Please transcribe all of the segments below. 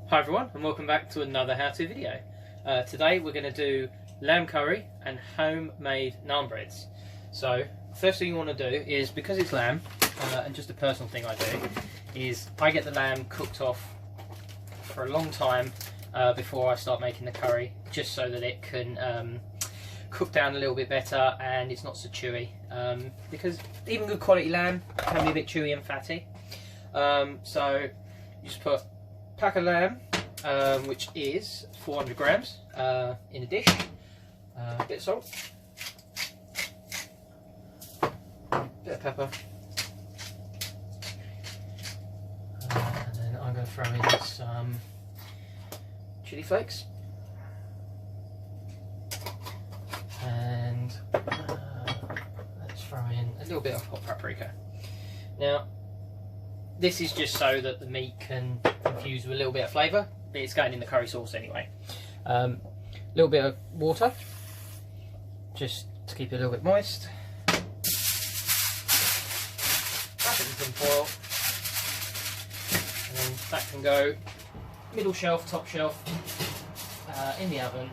Hi everyone, and welcome back to another how-to video. Today we're going to do lamb curry and homemade naan breads. So first thing you want to do is, because it's lamb, and just a personal thing I do, is I get the lamb cooked off for a long time before I start making the curry, just so that it can cook down a little bit better and it's not so chewy, because even good quality lamb can be a bit chewy and fatty. So you just put pack of lamb, which is 400 grams, in a dish, a bit of salt, bit of pepper, and then I'm going to throw in some chili flakes, and let's throw in a little bit of hot paprika. Now this is just so that the meat can infuse with a little bit of flavour, but it's going in the curry sauce anyway. A little bit of water, just to keep it a little bit moist. Wrap it in tin foil, and then that can go middle shelf, top shelf, in the oven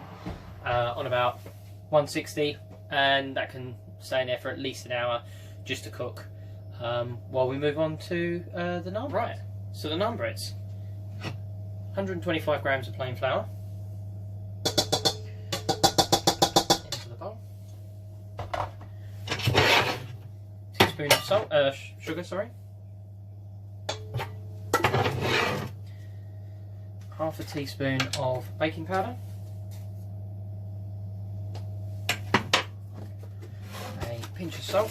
on about 160, and that can stay in there for at least an hour just to cook. While we move on to the naan. Right, so the naan breads, 125 grams of plain flour into the bowl, teaspoon of salt, sugar, sorry, half a teaspoon of baking powder, a pinch of salt,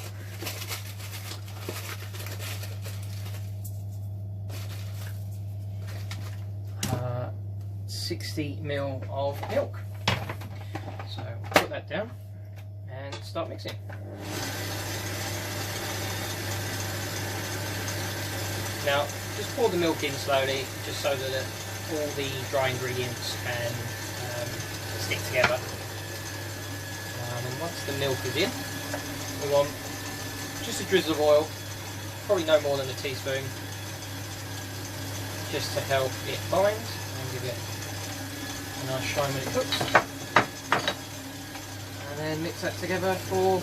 60 ml of milk. So put that down and start mixing. Now just pour the milk in slowly, just so that all the dry ingredients can stick together. And once the milk is in, we want just a drizzle of oil, probably no more than a teaspoon, just to help it bind and give it a nice shine when it cooks. And then mix that together for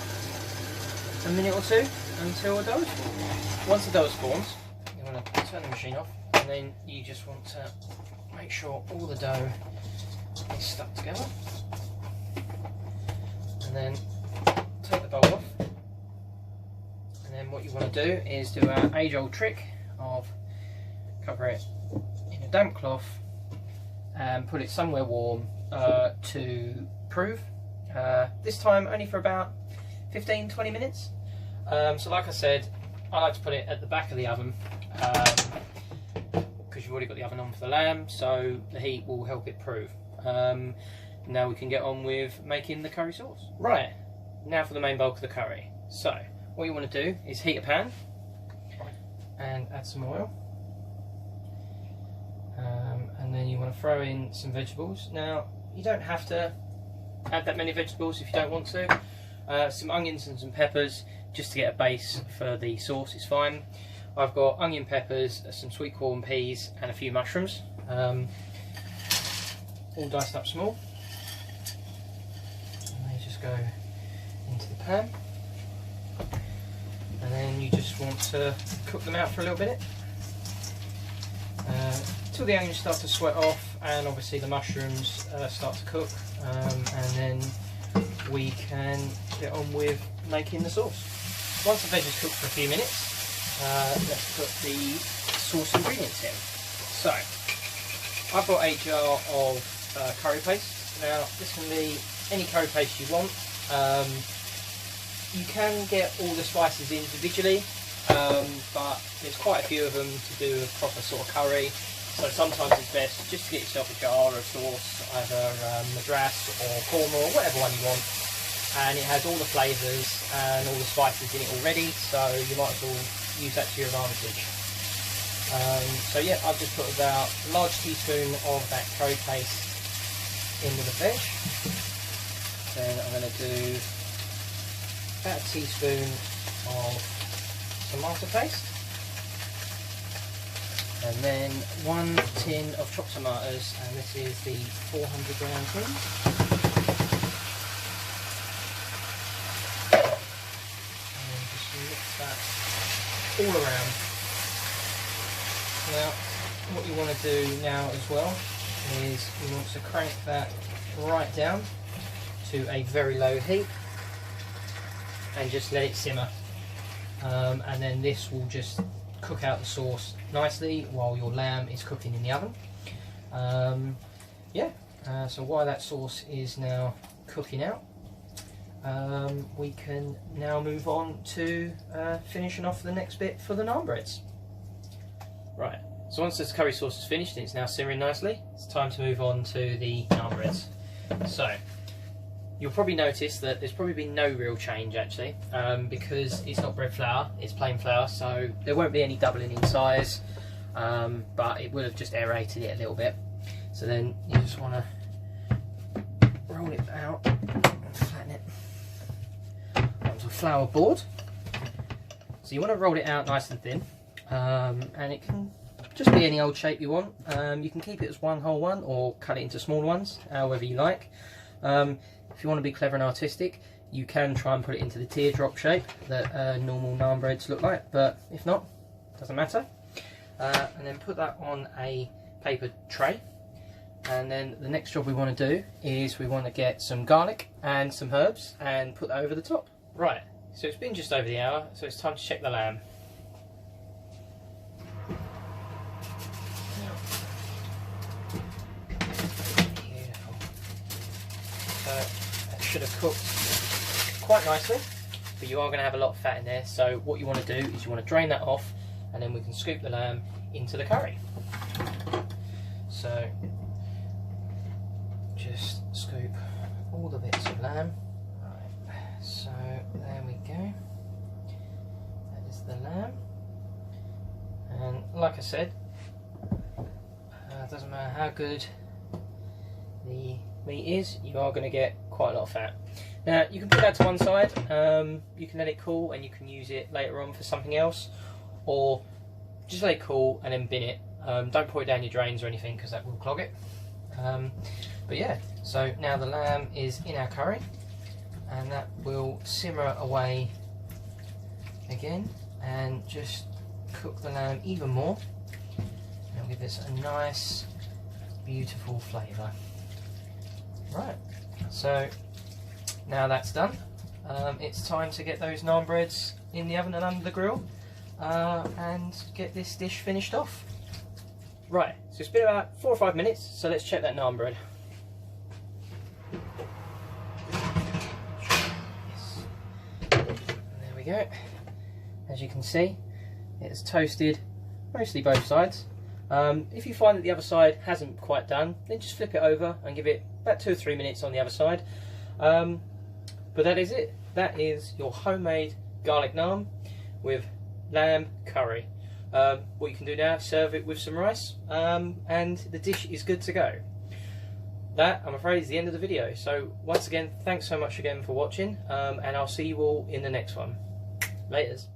a minute or two until the dough is formed. Once the dough is formed, you want to turn the machine off, and then you just want to make sure all the dough is stuck together. And then take the bowl off. And then what you want to do is do our age-old trick of cover it in a damp cloth and put it somewhere warm to prove. This time only for about 15-20 minutes. So like I said, I like to put it at the back of the oven, because you've already got the oven on for the lamb, so the heat will help it prove. Now we can get on with making the curry sauce. Right, now for the main bulk of the curry. So what you want to do is heat a pan and add some oil. And then you want to throw in some vegetables. Now you don't have to add that many vegetables if you don't want to. Some onions and some peppers, just to get a base for the sauce, is fine. I've got onion, peppers, some sweet corn, peas, and a few mushrooms, all diced up small. And they just go into the pan, and then you just want to cook them out for a little bit. Until the onions start to sweat off and obviously the mushrooms start to cook, and then we can get on with making the sauce. Once the veg is cooked for a few minutes, let's put the sauce ingredients in. So I've got a jar of curry paste. Now this can be any curry paste you want. You can get all the spices individually, but there's quite a few of them to do a proper sort of curry. So sometimes it's best just to get yourself a jar of sauce, either Madras or korma or whatever one you want, and it has all the flavours and all the spices in it already, so you might as well use that to your advantage. So yeah, I've just put about a large teaspoon of that curry paste into the veg. Then I'm going to do about a teaspoon of tomato paste. And then 1 tin of chopped tomatoes, and this is the 400 gram tin. And just mix that all around. Now, what you want to do now as well is you want to crank that right down to a very low heat and just let it simmer. And then this will just cook out the sauce nicely while your lamb is cooking in the oven. So while that sauce is now cooking out, we can now move on to finishing off the next bit for the naan breads. Right, so once this curry sauce is finished and it's now simmering nicely, it's time to move on to the naan breads. So you'll probably notice that there's probably been no real change actually, because it's not bread flour, it's plain flour, so there won't be any doubling in size, but it would have just aerated it a little bit. So then you just want to roll it out and flatten it onto a flour board. So you want to roll it out nice and thin, and it can just be any old shape you want. You can keep it as one whole one or cut it into smaller ones, however you like. If you want to be clever and artistic, you can try and put it into the teardrop shape that normal naan breads look like, but if not, doesn't matter. And then put that on a paper tray. And then the next job we want to do is we want to get some garlic and some herbs and put that over the top. Right, so it's been just over the hour, so it's time to check the lamb. Beautiful. So that should have cooked quite nicely, but you are going to have a lot of fat in there, so what you want to do is you want to drain that off, and then we can scoop the lamb into the curry. So just scoop all the bits of lamb. Right, so there we go. That is the lamb. And like I said, it doesn't matter how good the meat is, you are going to get quite a lot of fat. Now you can put that to one side, you can let it cool and you can use it later on for something else, or just let it cool and then bin it. Don't pour it down your drains or anything because that will clog it. But yeah, so now the lamb is in our curry and that will simmer away again and just cook the lamb even more. And give this a nice, beautiful flavour. Right, so now that's done, it's time to get those naan breads in the oven and under the grill and get this dish finished off. Right, so it's been about 4 or 5 minutes, so let's check that naan bread. Yes. There we go. As you can see, it's toasted mostly both sides. If you find that the other side hasn't quite done, then just flip it over and give it about 2 or 3 minutes on the other side. But that is it. That is your homemade garlic naan with lamb curry. What you can do now is serve it with some rice, and the dish is good to go. That, I'm afraid, is the end of the video. So once again, thanks so much again for watching, and I'll see you all in the next one. Laters.